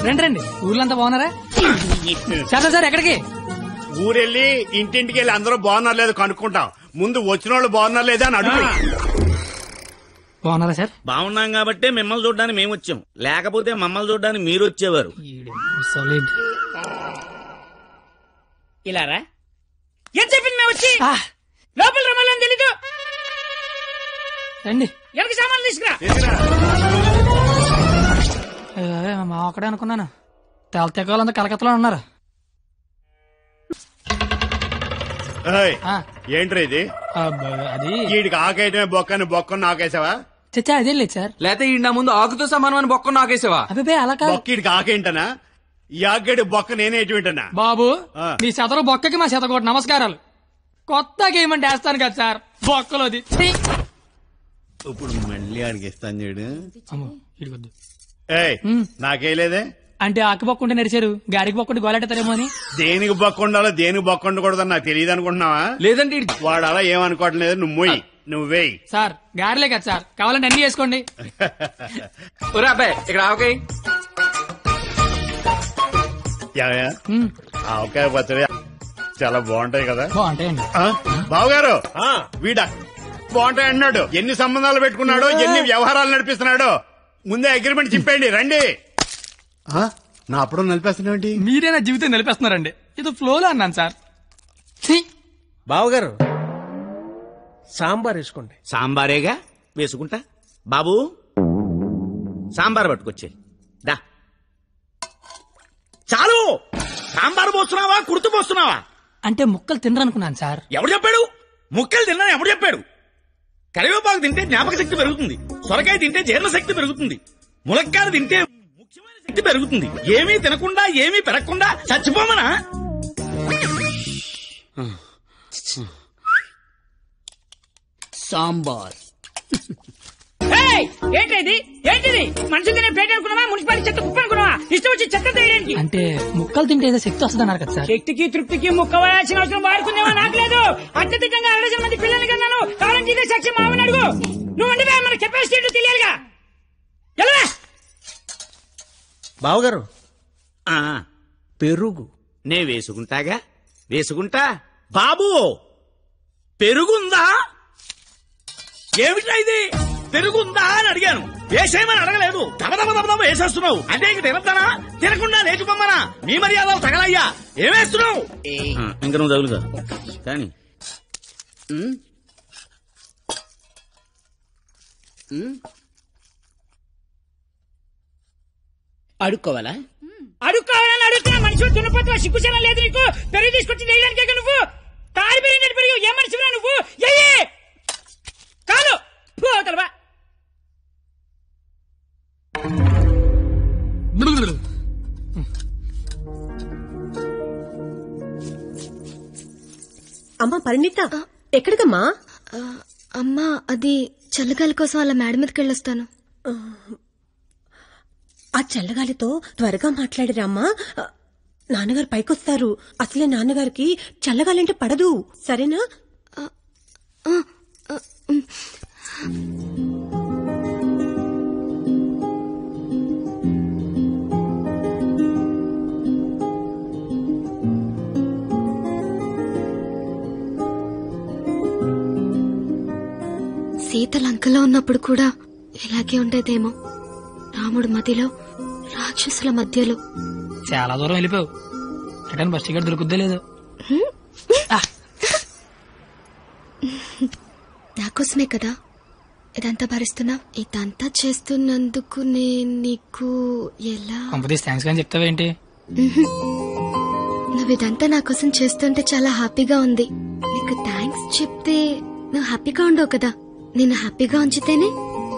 రండి రండి. ఊర్లంతా బాగున్నారా? చదువు సార్ ఎక్కడికి? ఊరెళ్ళి ఇంటింటికి వెళ్ళి అందరూ బాగున్నారు లేదు కనుక్కుంటాం. ముందు వచ్చిన వాళ్ళు బాగున్నారు లేదా అని అడుగు. బాగున్నారా సార్? బాగున్నాం కాబట్టి మిమ్మల్ని చూడడానికి మేము వచ్చాం, లేకపోతే మమ్మల్ని చూడడానికి మీరు వచ్చేవారు. ఇలారా ఏం చెప్పింది మేము వచ్చి లోపల రమ్మాలని తెలీదు. రండి. ఎవరికి సామాన్లు తీసుకురా. మా ఒక్కడే అనుకున్నాను. తెగలంతా కలకత్తలో ఉన్నారు. ఏంట్రా ఇది? అది వీడికి ఆకేయటమే బొక్కని బొక్కను నాకేసావా? చచ్చా అదే లేదు సార్. లేకపోతే ఈ నా ముందు ఆకుతో సమానమైన బొక్క నాకేసావా? అదే అలా కాదు. బొక్కీడికి ఆకేంటనా? ఈ ఆకేడు బొక్క నేనే ఎటువంటనా? బాబు మీ శతరు బొక్కకి మా శతకోటి నమస్కారాలు. కొత్త గేమ్ అంటే వేస్తాను కదా సార్ బొక్కలోది. ఇప్పుడు మళ్ళీ అడిగిస్తాను చూడు. ఇడిగొద్దు. నాకేలేదే అంటే ఆకి బొక్క ఉంటే నడిచారు, గారికి బొక్కుంటే గోలెట్టారేమో అని. దేనికి బొక్క ఉండాలో దేనికి బొక్క ఉండకూడదని నాకు తెలియదు అనుకుంటున్నావా? లేదంటే వాడు అలా ఏమనుకోవటం లేదు. నువ్వేయి సార్. గారిలే కదా సార్, కావాలంటే అన్ని చేసుకోండి. అబ్బాయి ఇక్కడ ఆవకాయ ఆవకాయ పచ్చడి చాలా బాగుంటాయి కదా? బాగుంటాయండి. బావగారు వీడ బాగుంటాయి అన్నాడు. ఎన్ని సంబంధాలు పెట్టుకున్నాడో, ఎన్ని వ్యవహారాలు నడిపిస్తున్నాడో. ముందే అగ్రిమెంట్ చెప్పండి. రండి. నా అప్పుడు నలిపేస్తున్నాండి. మీరే నా జీవితం నిలిపేస్తున్నారండి. ఇది ఫ్లోలో అన్నాను సార్. బావగారు సాంబార్ వేసుకోండి. సాంబారేగా వేసుకుంటా. బాబు సాంబార్ పట్టుకొచ్చే దా. చాలు. సాంబార్ పోస్తున్నావా కుర్తు పోస్తున్నావా? అంటే ముక్కలు తినరనుకున్నాను సార్. ఎవడు చెప్పాడు? ముక్కలు తిన్నా ఎవడు చెప్పాడు? కరివేపాకు తింటే జ్ఞాపక శక్తి పెరుగుతుంది, సొరకాయ తింటే జీర్ణ శక్తి పెరుగుతుంది, ములక్కాయ తింటే ముఖ్యమైన శక్తి పెరుగుతుంది. ఏమీ తినకుండా ఏమీ పెరగకుండా చచ్చిపోమనా? సాంబార్ ఏంటిది? ఏంటిది? మనుషులు తినే ప్లేట్ అనుకున్నావా? మున్సిపాలిటీ చెత్త కుప్ప అనుకున్నావా? ఇష్టం వచ్చి చెత్త తీయడానికి. అంటే ముక్కలు తింటే ఏదో శక్తి వస్తుంది అన్నారు కదా సార్. శక్తికి తృప్తికి ముక్క వేయాల్సిన అవసరం వాడుకుందేమో నాకు లేదు. అత్యధికంగా 60 మంది పిల్లల్ని కన్నాను. కావాలంటే ఇదే సాక్షి మామని అడుగు. నువ్వు అంటే మన కెపాసిటీ తెలియాలిగా. ఎలా బావగారు పెరుగు నే వేసుకుంటాగా. వేసుకుంటా. బాబు పెరుగుందా? ఏమిటా ఇది? పెరుగుందా అని అడిగాను, వేసేయమని అడగలేదు. దబదబ వేసేస్తున్నావు. అంటే ఇంక తినద్దానా? తినకుండా లేచిపోమ్మనా? మీ మర్యాదలు తగలయ్యా. ఏమేస్తున్నావు? ఇంక నువ్వు తగులుగా కానీ అడుక్కోవాలా? అడుక్కోవాలని అడుగుతున్నా. మనిషి దున్నపోతున్నా, సిగ్గుచనం లేదు నీకు. పెరుగు తీసుకొచ్చి వేయడానికే నువ్వు తాడి పెరిగినట్టు పెరుగు. ఏ మనిషిరా నువ్వు? కాదు పోతలవా. అమ్మా పరిణిత ఎక్కడికమ్మా? అమ్మా అది చల్లగాలి కోసం అలా మేడ మీదకి వెళ్ళొస్తాను. ఆ చల్లగాలితో త్వరగా మాట్లాడిరామ్మా. నాన్నగారు పైకొస్తారు. అసలే నాన్నగారికి చల్లగాలంటే పడదు. సరేనా? సీత లంకలో ఉన్నప్పుడు కూడా ఇలాగే ఉండేదేమో. రాముడు మధ్యలో, రాక్షసుల మధ్యలో. చాలా దూరం వెళ్ళిపోయావు. రిటర్న్ బస్ టికెట్ దొరుకుద్దే లేదు. నాకోసమే కదా ఇదంతా భరిస్తున్నా. ఇదంతా చేస్తున్నందుకు నేను నీకు ఎలా థ్యాంక్స్ కానీ చెప్తావేంటి? నువ్వు ఇదంతా నా కోసం చేస్తుంటే చాలా హ్యాపీగా ఉంది. నీకు థ్యాంక్స్ చెప్తే నువ్వు హ్యాపీగా ఉండవు కదా. నేను హ్యాపీగా ఉంచితేనే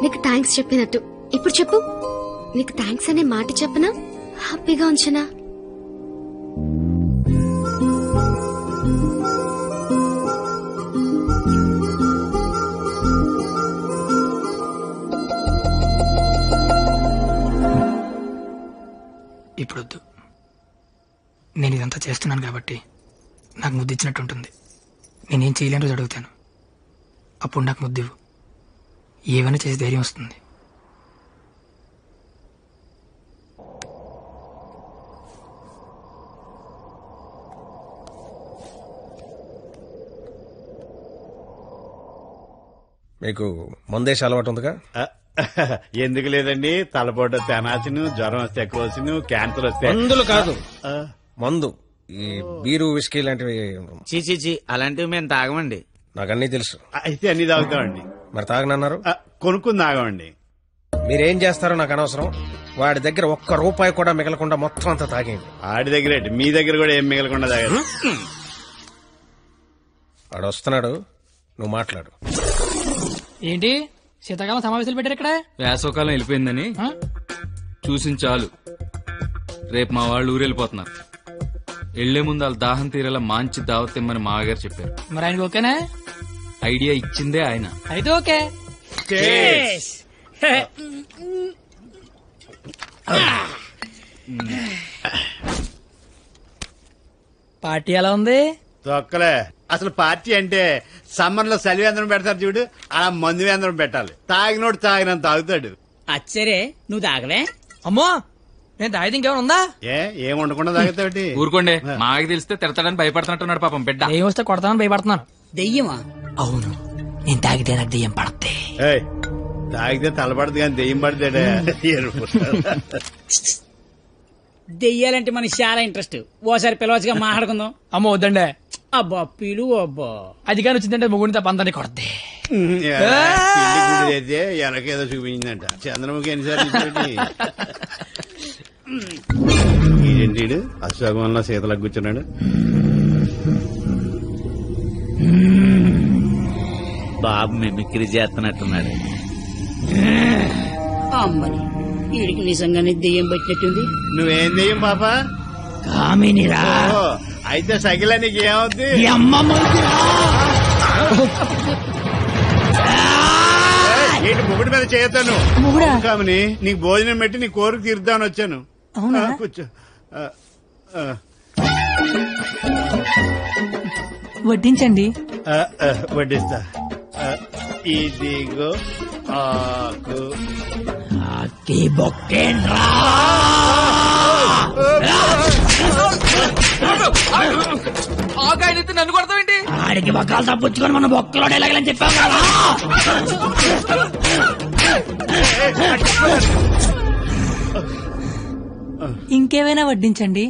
నీకు థ్యాంక్స్ చెప్పినట్టు. ఇప్పుడు చెప్పు, నీకు థ్యాంక్స్ అనే మాట చెప్పనా, హ్యాపీగా ఉంచనా? ఇప్పుడొద్దు. నేను ఇదంతా చేస్తున్నాను కాబట్టి నాకు ముద్దు ఇచ్చినట్టు ఉంటుంది. నేనేం చేయలేని రోజు అడుగుతాను, అప్పుడు నాకు ముద్దివ్వు. ఏమైనా చేసి ధైర్యం వస్తుంది. మీకు మందేసి అలవాటు ఉందిగా? ఎందుకు లేదండి, తలపోట తెనాసిను, జ్వరం వస్తే కోసిను, క్యాన్సర్ వస్తే మందులు కాదు, మందు. ఈ బీరు విస్కీ లాంటివి చీ అలాంటివి మేము తాగమండి. నాకు అన్నీ తెలుసు. అయితే అన్ని తాగుతామండి. మరి తాగనన్నారు? కొనుక్కుని తాగమండి. మీరేం చేస్తారో నాకు అనవసరం. వాడి దగ్గర ఒక్క రూపాయి కూడా మిగలకుండా మొత్తం అంతా తాగేయండి. ఆడి దగ్గర మీ దగ్గర కూడా ఏం మిగలకుండా తాగారు. వాడు వస్తున్నాడు, నువ్వు మాట్లాడు. ఏంటి శీతాకాలం సమావేశాలు పెట్టారు ఇక్కడ? వేసవకాలం వెళ్ళిపోయిందని చూసించాలు. రేపు మా వాళ్ళు ఊరెళ్ళిపోతున్నారు. వెళ్లే ముందు వాళ్ళ దాహం తీరేలా మంచి దావత్ ఇమ్మని మామగారు చెప్పారు. మరి ఆయనకి ఓకేనా? ఐడియా ఇచ్చిందే ఆయన. అయితే ఓకే. పార్టీ ఎలా ఉంది? తొక్కలే. అసలు పార్టీ అంటే సమ్మర్ లో సలివేంద్రం పెడతారు చూడు, అలా మందు వేంద్రం పెట్టాలి. తాగినోడు తాగినంత తాగుతాడు. అచ్చరే నువ్వు తాగలే? అమ్మో, నేను తాగితే ఇంకేమైనా ఉందా? ఏం ఉండకుండా తాగుతాడు. ఊరుకోండి, మాకు తెలిస్తే తిడతాడని భయపడుతున్నట్టున్నాడు పాపం బిడ్డ. ఏం వస్తే కొడతానని భయపడుతున్నాను. దెయ్యమా? అవును, నేను తాగితే నాకు దెయ్యం పడద్ది. తాగితే తలపడదు కానీ దెయ్యం పడతాడే. దెయ్యాలంటే మనకి చాలా ఇంట్రెస్ట్. ఓసారి పిలవచ్చుగా మాట్లాడుకుందాం. అమ్మో వద్దండి. అబ్బా పిలు. అబ్బా అది కానీ వచ్చిందంటే ముగ్గురిని తప్ప అందరినీ కొడద్ది. అయితే ఎనకేదో చూపించిందంట. చంద్రముఖి ఎన్నిసార్లు ఏంటి అశ్వగంలో సీతలకు కూర్చున్నాడు. బాబు మిమిక్రీ చేస్తున్నట్టున్నాడు. అమ్మని వీడికి నిజంగానే దెయ్యం పట్టినట్టుంది. నువ్వేం దెయ్యం పాపా? కామినిరా. అయితే సగిల నీకు ఏమవుద్ది? ఏంటి ముగుడి మీద చేయతాను కామని? నీకు భోజనం పెట్టి నీ కోరిక తీర్దామని వచ్చాను. కూర్చో. వడ్డించండి. వడ్డిస్తా. ఇదిగో ఆకు. ఆకాయనైతే నన్ను కొడతావేంటి? ఆడికి బొక్కలు తప్పించుకొని మన బొక్కలో ఎలాగలని చెప్పాం కదా. ఇంకేమైనా వడ్డించండి.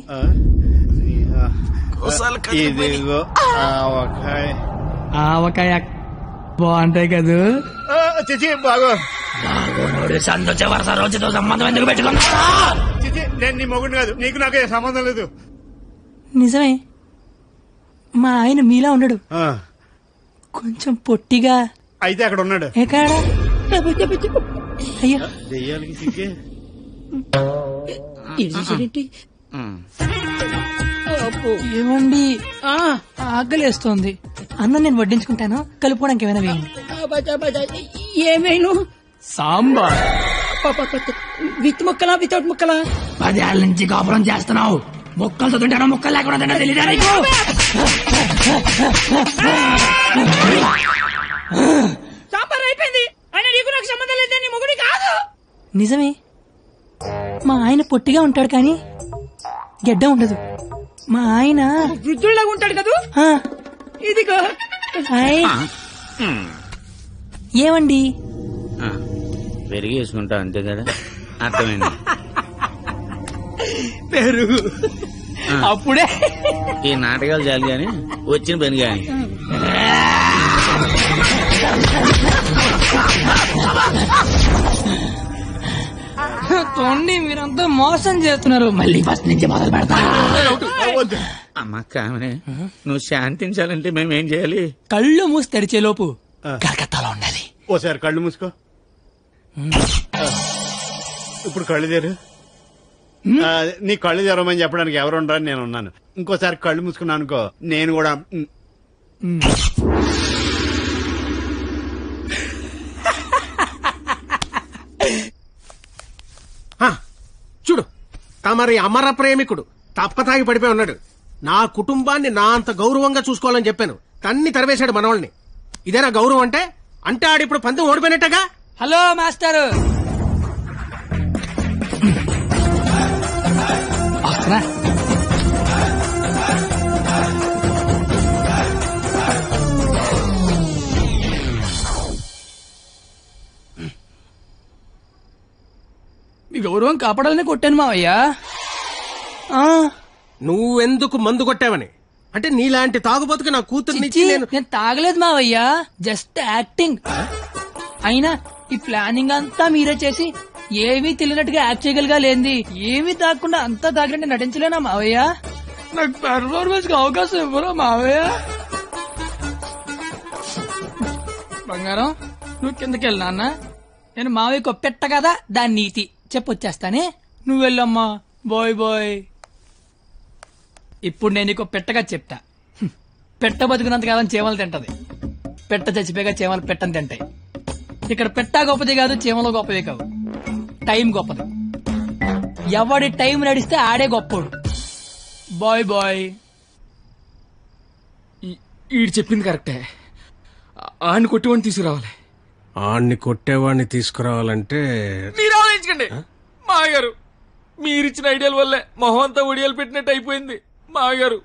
ఇదిగో ఆవకాయ. ఆవకాయ బాగుంటాయి కదూ? చిచి బాగో. సంతోష వరుస రోజుతో సంబంధం ఎందుకు పెట్టుకున్నా? చిచి నేను నీ మొగుడు కాదు, నీకు నాకు సంబంధం లేదు. నిజమే, మా ఆయన మీలా ఉండడు, కొంచెం పొట్టిగా. అయితే అక్కడ ఉన్నాడు. ఎక్కడ? అయ్యో దెయ్యాలకి సిగ్గే. ఏమండి, ఆకలేస్తోంది. అన్నం నేను వడ్డించుకుంటాను, కలుపుకోవడానికి ఏమైనా వేయండి. ఏమైనా సాంబార్. విత్ ముక్కలా వితౌట్ ముక్కలా? 10 ఏళ్ల నుంచి కాపురం చేస్తున్నావు, ముక్కలు తింటానో ముక్కలు లేకుండా తెలియదా నీకు? సాంబార్ అయిపోయింది. ఆయన నీకు నాకు సంబంధం లేదే, నీ మొగుడి కాదు. నిజమే, మా ఆయన పొట్టిగా ఉంటాడు కానీ గెడ్డ ఉండదు. మా ఆయన వృద్ధుల్లాగా ఉంటాడు కదా. ఇదిగో ఏమండి, పెరిగి వేసుకుంటా అంతే కదా. అర్థమైంది. పెరుగు అప్పుడే. ఈ నాటకాలు చాలు గాని వచ్చిన పని గాని. తోండి, మీరంతా మోసం చేస్తున్నారు. మళ్ళీ ఫస్ట్ నుంచి మొదలు పెడతా. అమ్మ కామనే, నువ్వు శాంతించాలంటే మేమేం చేయాలి? కళ్ళు మూసి తెరిచే లోపు కలకత్తాలో ఉండాలి. ఓసారి కళ్ళు మూసుకో. ఇప్పుడు కళ్ళు తెరు. నీ కళ్ళు తెరవమని చెప్పడానికి ఎవరు ఉండరని నేను ఉన్నాను. ఇంకోసారి కళ్ళు మూసుకున్నా అనుకో, నేను కూడా. చూడు, తమరి అమర ప్రేమికుడు తప్పతాగి పడిపోయి ఉన్నాడు. నా కుటుంబాన్ని నా అంత గౌరవంగా చూసుకోవాలని చెప్పాను, తన్ని తరివేశాడు మనవాళ్ళని. ఇదేనా గౌరవం అంటే? అంటే ఆడిప్పుడు పందెం ఓడిపోయినట్టుగా. హలో మాస్టర్, నీ గౌరవం కాపాడాలని కొట్టాను మావయ్య. నువ్వెందుకు మందు కొట్టావని? అంటే నీలాంటి తాగుబోతుకి నా కూతుర్నిచ్చి నేను నేను తాగలేదు మావయ్య, జస్ట్ యాక్టింగ్. అయినా ఈ ప్లానింగ్ అంతా మీరే చేసి ఏమీ తెలియనట్టుగా యాక్ట్ చేయగలిగా లేంది. ఏమీ తాగకుండా అంతా తాగినట్టు నటించలేనా మావయ్య? నాకు పెర్ఫార్మెన్స్ కి అవకాశం ఇవ్వరా మావయ్య? బంగారం, నువ్వు కిందకెళ్ళి నాన్న. నేను మావయ్యకు పెట్ట కదా, దాని నీతి చెప్పొచ్చేస్తానే. నువ్వు వెళ్ళమ్మా. Bye bye. ఇప్పుడు నేను నీకు పెట్టగా చెప్తా. పెట్ట బతుకున్నంతకాలం చీమలు తింటది, పెట్ట చచ్చిపోయాక చీమలు పెట్టని తింటాయి. ఇక్కడ పెట్ట గొప్పది కాదు, చీమలు గొప్పది కావు, టైం గొప్పది. ఎవడి టైం నడిస్తే ఆడే గొప్పోడు. Bye bye. ఈడు చెప్పింది కరెక్టే. ఆడిని కొట్టివాడిని తీసుకురావాలి. ఆడిని కొట్టేవాడిని తీసుకురావాలంటే మీరు ఆలోచించకండి మావయ్య గారు. మీరిచ్చిన ఐడియాల వల్లే మొహం అంతా ఒడియాలు పెట్టినట్టు అయిపోయింది మావయ్య గారు.